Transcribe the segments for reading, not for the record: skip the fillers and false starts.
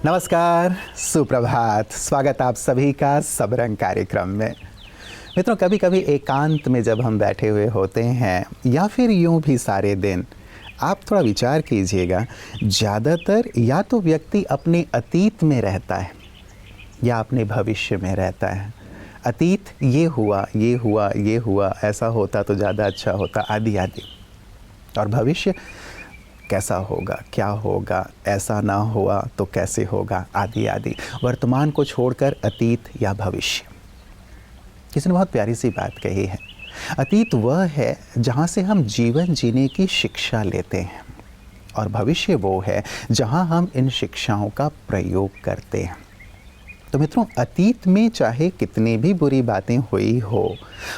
नमस्कार, सुप्रभात। स्वागत आप सभी का सबरंग कार्यक्रम में। मित्रों, कभी कभी एकांत में जब हम बैठे हुए होते हैं या फिर यूं भी सारे दिन, आप थोड़ा विचार कीजिएगा, ज़्यादातर या तो व्यक्ति अपने अतीत में रहता है या अपने भविष्य में रहता है। अतीत ये हुआ, ये हुआ, ये हुआ, ऐसा होता तो ज़्यादा अच्छा होता, आदि आदि। और भविष्य कैसा होगा, क्या होगा, ऐसा ना हुआ तो कैसे होगा, आदि आदि। वर्तमान को छोड़कर अतीत या भविष्य। किसी ने बहुत प्यारी सी बात कही है, अतीत वह है जहाँ से हम जीवन जीने की शिक्षा लेते हैं और भविष्य वो है जहाँ हम इन शिक्षाओं का प्रयोग करते हैं। तो मित्रों, अतीत में चाहे कितनी भी बुरी बातें हुई हो,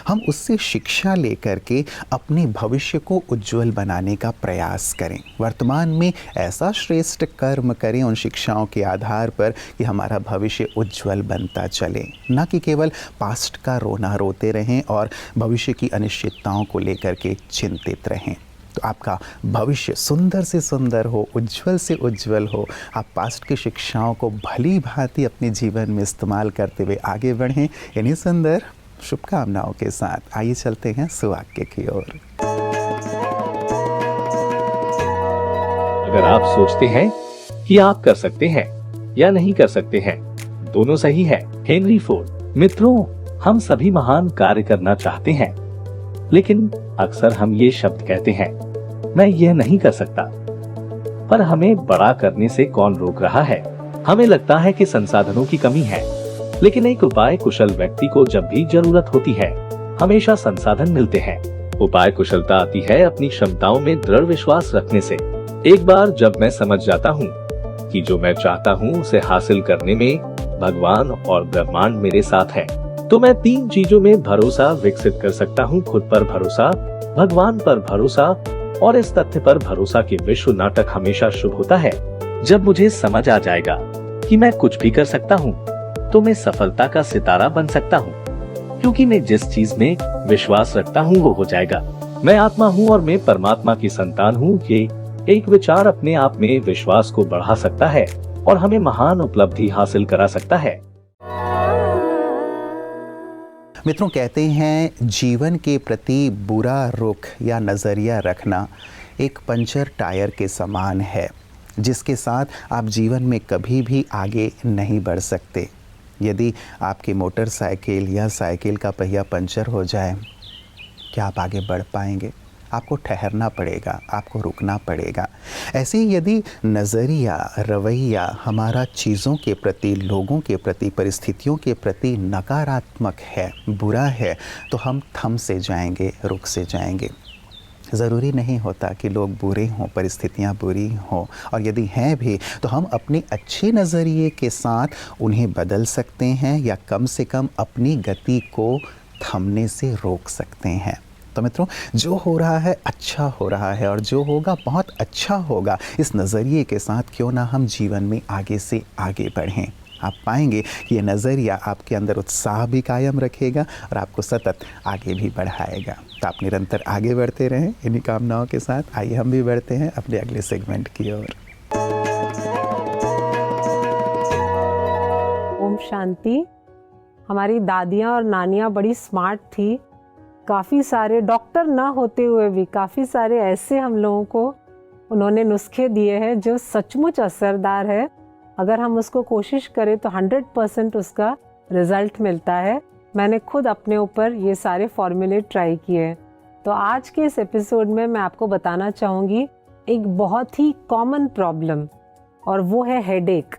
हम उससे शिक्षा लेकर के अपने भविष्य को उज्जवल बनाने का प्रयास करें। वर्तमान में ऐसा श्रेष्ठ कर्म करें उन शिक्षाओं के आधार पर कि हमारा भविष्य उज्जवल बनता चले, ना कि केवल पास्ट का रोना रोते रहें और भविष्य की अनिश्चितताओं को लेकर के चिंतित रहें। तो आपका भविष्य सुंदर से सुंदर हो, उज्जवल से उज्जवल हो। आप पास्ट की शिक्षाओं को भली भांति अपने जीवन में इस्तेमाल करते हुए आगे बढ़ें। इन्हीं सुंदर शुभकामनाओं के साथ आइए चलते हैं सुवाक्य की ओर। अगर आप सोचते हैं कि आप कर सकते हैं या नहीं कर सकते हैं, दोनों सही है। Henry Ford. मित्रों, हम सभी महान कार्य करना चाहते हैं, लेकिन अक्सर हम ये शब्द कहते हैं, मैं यह नहीं कर सकता। पर हमें बड़ा करने से कौन रोक रहा है? हमें लगता है कि संसाधनों की कमी है, लेकिन एक उपाय कुशल व्यक्ति को जब भी जरूरत होती है, हमेशा संसाधन मिलते हैं। उपाय कुशलता आती है अपनी क्षमताओं में दृढ़ विश्वास रखने से। एक बार जब मैं समझ जाता हूँ कि जो मैं चाहता हूँ उसे हासिल करने में भगवान और ब्रह्मांड मेरे साथ है, तो मैं 3 चीजों में भरोसा विकसित कर सकता हूँ। खुद पर भरोसा, भगवान पर भरोसा और इस तथ्य पर भरोसा कि विश्व नाटक हमेशा शुभ होता है। जब मुझे समझ आ जाएगा कि मैं कुछ भी कर सकता हूँ, तो मैं सफलता का सितारा बन सकता हूँ, क्योंकि मैं जिस चीज में विश्वास रखता हूँ वो हो जाएगा। मैं आत्मा हूँ और मैं परमात्मा की संतान हूँ। ये एक विचार अपने आप में विश्वास को बढ़ा सकता है और हमें महान उपलब्धि हासिल करा सकता है। मित्रों, कहते हैं जीवन के प्रति बुरा रुख या नज़रिया रखना एक पंचर टायर के समान है, जिसके साथ आप जीवन में कभी भी आगे नहीं बढ़ सकते। यदि आपकी मोटरसाइकिल या साइकिल का पहिया पंचर हो जाए, क्या आप आगे बढ़ पाएंगे? आपको ठहरना पड़ेगा, आपको रुकना पड़ेगा। ऐसे ही यदि नज़रिया, रवैया हमारा चीज़ों के प्रति, लोगों के प्रति, परिस्थितियों के प्रति नकारात्मक है, बुरा है, तो हम थम से जाएंगे, रुक से जाएंगे। ज़रूरी नहीं होता कि लोग बुरे हों, परिस्थितियाँ बुरी हों, और यदि हैं भी तो हम अपने अच्छे नज़रिए के साथ उन्हें बदल सकते हैं या कम से कम अपनी गति को थमने से रोक सकते हैं। तो मित्रों, जो हो रहा है अच्छा हो रहा है और जो होगा बहुत अच्छा होगा। इस नज़रिए के साथ क्यों ना हम जीवन में आगे से आगे बढ़ें। आप पाएंगे कि ये नज़रिया आपके अंदर उत्साह भी कायम रखेगा और आपको सतत आगे भी बढ़ाएगा। तो आप निरंतर आगे बढ़ते रहें इन्हीं कामनाओं के साथ। आइए हम भी बढ़ते हैं अपने अगले सेगमेंट की ओर। ओम शांति। हमारी दादियाँ और नानियाँ बड़ी स्मार्ट थी। काफ़ी सारे डॉक्टर ना होते हुए भी काफ़ी सारे ऐसे हम लोगों को उन्होंने नुस्खे दिए हैं जो सचमुच असरदार है। अगर हम उसको कोशिश करें तो 100% उसका रिज़ल्ट मिलता है। मैंने खुद अपने ऊपर ये सारे फॉर्मूले ट्राई किए। तो आज के इस एपिसोड में मैं आपको बताना चाहूँगी एक बहुत ही कॉमन प्रॉब्लम, और वो है हेडेक।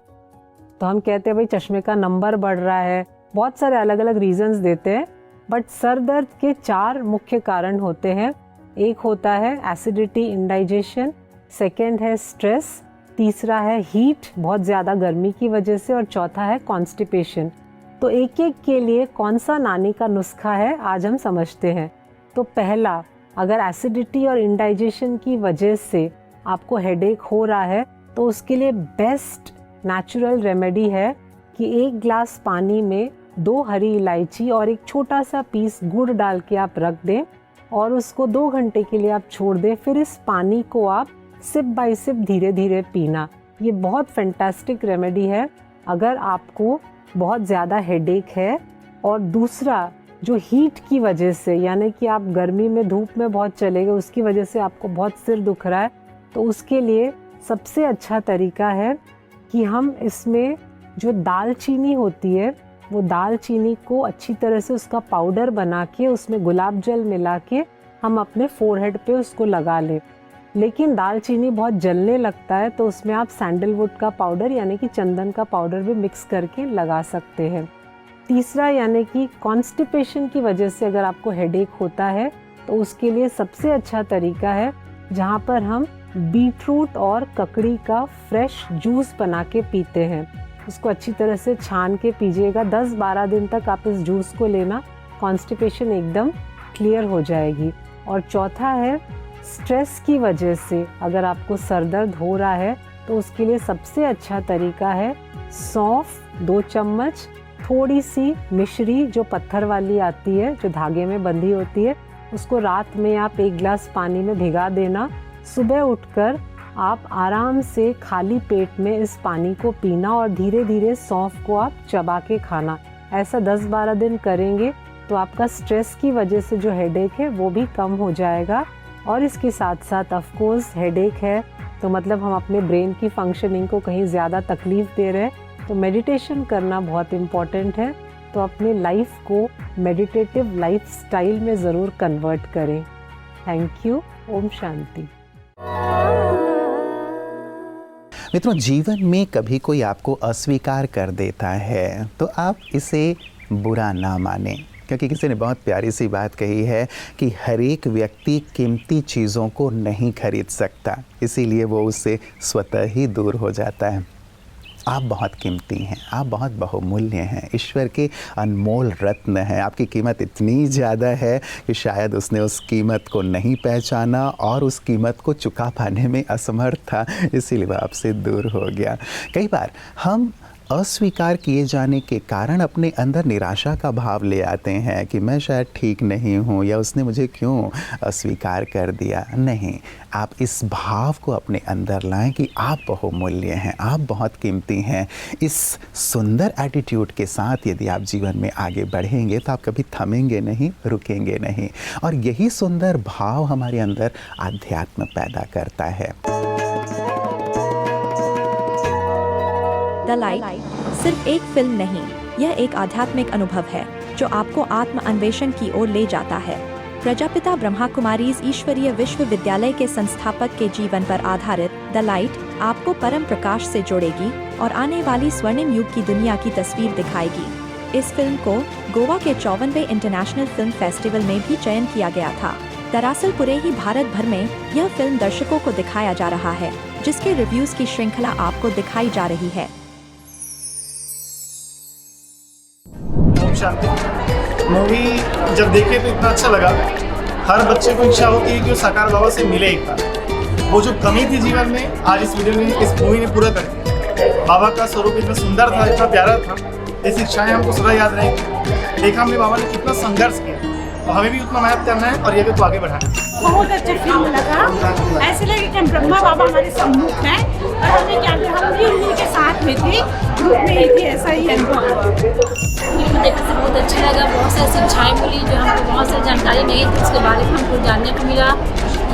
तो हम कहते हैं भाई चश्मे का नंबर बढ़ रहा है, बहुत सारे अलग अलग रीजंस देते हैं, बट सर दर्द के 4 मुख्य कारण होते हैं। एक होता है एसिडिटी, इंडाइजेशन, सेकेंड है स्ट्रेस, तीसरा है हीट, बहुत ज़्यादा गर्मी की वजह से, और चौथा है कॉन्स्टिपेशन। तो एक एक के लिए कौन सा नानी का नुस्खा है आज हम समझते हैं। तो पहला, अगर एसिडिटी और इंडाइजेशन की वजह से आपको हेडेक हो रहा है तो उसके लिए बेस्ट नेचुरल रेमेडी है कि 1 ग्लास पानी में 2 हरी इलायची और एक छोटा सा पीस गुड़ डाल के आप रख दें और उसको 2 घंटे के लिए आप छोड़ दें। फिर इस पानी को आप सिप बाय सिप धीरे धीरे पीना। ये बहुत फैंटास्टिक रेमेडी है अगर आपको बहुत ज़्यादा हेडेक है और दूसरा जो हीट की वजह से, यानी कि आप गर्मी में धूप में बहुत चले गए, उसकी वजह से आपको बहुत सिर दुख रहा है, तो उसके लिए सबसे अच्छा तरीका है कि हम इसमें जो दालचीनी होती है वो दालचीनी को अच्छी तरह से उसका पाउडर बना के उसमें गुलाब जल मिला के हम अपने फोरहेड पे उसको लगा लें। लेकिन दालचीनी बहुत जलने लगता है तो उसमें आप सैंडलवुड का पाउडर यानी कि चंदन का पाउडर भी मिक्स करके लगा सकते हैं। तीसरा यानी कि कॉन्स्टिपेशन की वजह से अगर आपको हेडेक होता है तो उसके लिए सबसे अच्छा तरीका है जहाँ पर हम बीटरूट और ककड़ी का फ्रेश जूस बना के पीते हैं। उसको अच्छी तरह से छान के पीजिएगा। 10-12 दिन तक आप इस जूस को लेना, कॉन्स्टिपेशन एकदम क्लियर हो जाएगी। और चौथा है स्ट्रेस की वजह से अगर आपको सर दर्द हो रहा है तो उसके लिए सबसे अच्छा तरीका है सौंफ 2 चम्मच, थोड़ी सी मिश्री जो पत्थर वाली आती है जो धागे में बंधी होती है, उसको रात में आप 1 गिलास पानी में भिगा देना। सुबह उठकर आप आराम से खाली पेट में इस पानी को पीना और धीरे धीरे सौंफ को आप चबा के खाना। ऐसा 10-12 दिन करेंगे तो आपका स्ट्रेस की वजह से जो हेडेक है वो भी कम हो जाएगा। और इसके साथ साथ ऑफ कोर्स हेडेक है तो मतलब हम अपने ब्रेन की फंक्शनिंग को कहीं ज़्यादा तकलीफ़ दे रहे हैं, तो मेडिटेशन करना बहुत इम्पॉर्टेंट है। तो अपने लाइफ को मेडिटेटिव लाइफ स्टाइल में ज़रूर कन्वर्ट करें। Thank you. ओम शांति। मित्रों, जीवन में कभी कोई आपको अस्वीकार कर देता है तो आप इसे बुरा ना मानें, क्योंकि किसी ने बहुत प्यारी सी बात कही है कि हर एक व्यक्ति कीमती चीज़ों को नहीं खरीद सकता, इसीलिए वो उससे स्वतः ही दूर हो जाता है। आप बहुत कीमती हैं, आप बहुत बहुमूल्य हैं, ईश्वर के अनमोल रत्न हैं। आपकी कीमत इतनी ज़्यादा है कि शायद उसने उस कीमत को नहीं पहचाना और उस कीमत को चुका पाने में असमर्थ था, इसीलिए वह आपसे दूर हो गया। कई बार हम अस्वीकार किए जाने के कारण अपने अंदर निराशा का भाव ले आते हैं कि मैं शायद ठीक नहीं हूँ या उसने मुझे क्यों अस्वीकार कर दिया। नहीं, आप इस भाव को अपने अंदर लाएं कि आप बहुमूल्य हैं, आप बहुत कीमती हैं। इस सुंदर एटीट्यूड के साथ यदि आप जीवन में आगे बढ़ेंगे तो आप कभी थमेंगे नहीं, रुकेंगे नहीं, और यही सुंदर भाव हमारे अंदर आध्यात्म पैदा करता है। द लाइट सिर्फ एक फिल्म नहीं, यह एक आध्यात्मिक अनुभव है जो आपको आत्म अन्वेषण की ओर ले जाता है। प्रजापिता ब्रह्मा कुमारीज ईश्वरीय विश्वविद्यालय के संस्थापक के जीवन पर आधारित द लाइट आपको परम प्रकाश से जोड़ेगी और आने वाली स्वर्णिम युग की दुनिया की तस्वीर दिखाएगी। इस फिल्म को गोवा के 54वें इंटरनेशनल फिल्म फेस्टिवल में भी चयन किया गया था। दरअसल पूरे ही भारत भर में यह फिल्म दर्शकों को दिखाया जा रहा है, जिसके रिव्यूज की श्रृंखला आपको दिखाई जा रही है। शांति मूवी जब देखे तो इतना अच्छा लगा। हर बच्चे को इच्छा होती है कि वो साकार बाबा से मिले एक बार। वो जो कमी थी जीवन में, आज इस वीडियो में इस मूवी ने पूरा कर दिया। बाबा का स्वरूप इतना सुंदर था, इतना प्यारा था, ऐसी इच्छाएं हमको सदा याद रहेंगी। देखा हमने बाबा ने कितना संघर्ष किया, तो हमें भी उतना मेहनत करना है और ये को आगे बढ़ाना है। बहुत अच्छा फिल्म लगा। ऐसे लगे कि ब्रह्मा बाबा हमारे सम्मुख हैं और हमें क्या हम भी उन्हीं के साथ में थे, ग्रुप में ही थे, ऐसा ही अनुभव हुआ। फिल्म देखने से बहुत अच्छा लगा। बहुत सारी शिक्षाएं मिली जो हमको बहुत सारी जानकारी नहीं थी, उसके बारे में हमको जानने को मिला।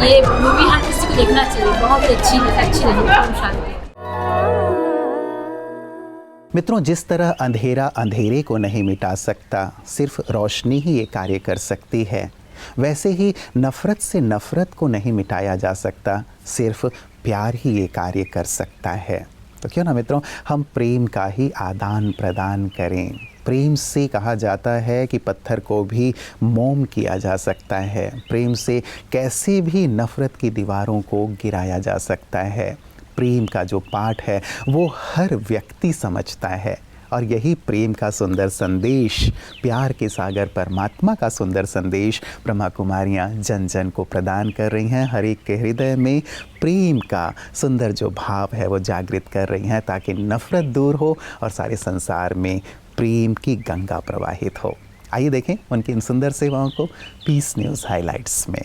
ये मूवी हर किसी को देखना चाहिए, बहुत अच्छी रही। ओम शांति। मित्रों, जिस तरह अंधेरा अंधेरे को नहीं मिटा सकता, सिर्फ रोशनी ही ये कार्य कर सकती है, वैसे ही नफ़रत से नफ़रत को नहीं मिटाया जा सकता, सिर्फ प्यार ही ये कार्य कर सकता है। तो क्यों ना मित्रों, हम प्रेम का ही आदान प्रदान करें। प्रेम से कहा जाता है कि पत्थर को भी मोम किया जा सकता है। प्रेम से कैसे भी नफ़रत की दीवारों को गिराया जा सकता है। प्रेम का जो पाठ है वो हर व्यक्ति समझता है, और यही प्रेम का सुंदर संदेश, प्यार के सागर परमात्मा का सुंदर संदेश ब्रह्मा कुमारियाँ जन जन को प्रदान कर रही हैं। हर एक के हृदय में प्रेम का सुंदर जो भाव है वो जागृत कर रही हैं, ताकि नफ़रत दूर हो और सारे संसार में प्रेम की गंगा प्रवाहित हो। आइए देखें उनकी इन सुंदर सेवाओं को पीस न्यूज़ हाइलाइट्स में।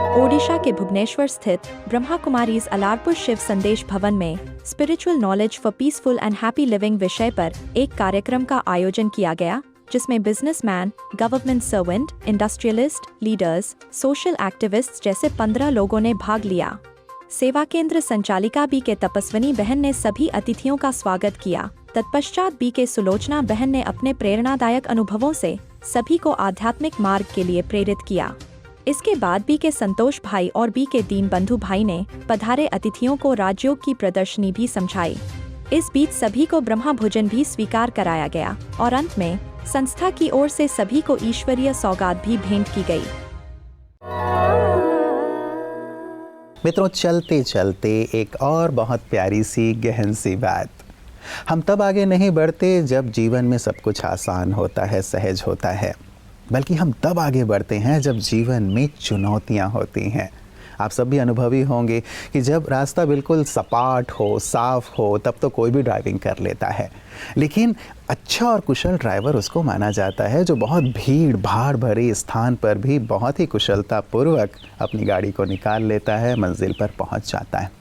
ओडिशा के भुवनेश्वर स्थित ब्रह्मा कुमारीज अलारपुर शिव संदेश भवन में spiritual knowledge for peaceful and happy living विषय पर एक कार्यक्रम का आयोजन किया गया, जिसमें businessman, government servant, industrialist, leaders, social activists जैसे 15 लोगों ने भाग लिया। सेवा केंद्र संचालिका बी के तपस्विनी बहन ने सभी अतिथियों का स्वागत किया। तत्पश्चात बी के सुलोचना बहन ने अपने प्रेरणादायक अनुभवों से सभी को आध्यात्मिक मार्ग के लिए प्रेरित किया। इसके बाद बी के संतोष भाई और बी के दीनबंधु भाई ने पधारे अतिथियों को राजयोग की प्रदर्शनी भी समझाई। इस बीच सभी को ब्रह्मा भोजन भी स्वीकार कराया गया और अंत में संस्था की ओर से सभी को ईश्वरीय सौगात भी भेंट की गई। मित्रों, चलते चलते एक और बहुत प्यारी सी गहन सी बात। हम तब आगे नहीं बढ़ते जब जीवन में सब कुछ आसान होता है, सहज होता है, बल्कि हम तब आगे बढ़ते हैं जब जीवन में चुनौतियां होती हैं। आप सब भी अनुभवी होंगे कि जब रास्ता बिल्कुल सपाट हो, साफ हो, तब तो कोई भी ड्राइविंग कर लेता है, लेकिन अच्छा और कुशल ड्राइवर उसको माना जाता है जो बहुत भीड़ भाड़ भरे स्थान पर भी बहुत ही कुशलतापूर्वक अपनी गाड़ी को निकाल लेता है, मंजिल पर पहुंच जाता है।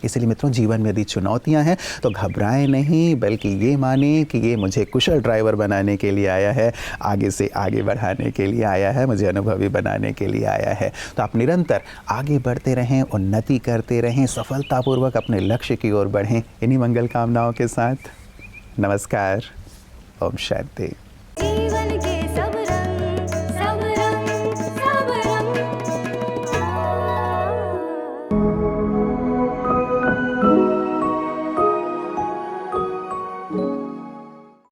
इसलिए मित्रों, जीवन में यदि चुनौतियां हैं तो घबराएं नहीं, बल्कि ये माने कि ये मुझे कुशल ड्राइवर बनाने के लिए आया है, आगे से आगे बढ़ाने के लिए आया है, मुझे अनुभवी बनाने के लिए आया है। तो आप निरंतर आगे बढ़ते रहें, उन्नति करते रहें, सफलतापूर्वक अपने लक्ष्य की ओर बढ़ें। इन्हीं मंगल कामनाओं के साथ नमस्कार, ओम शांति।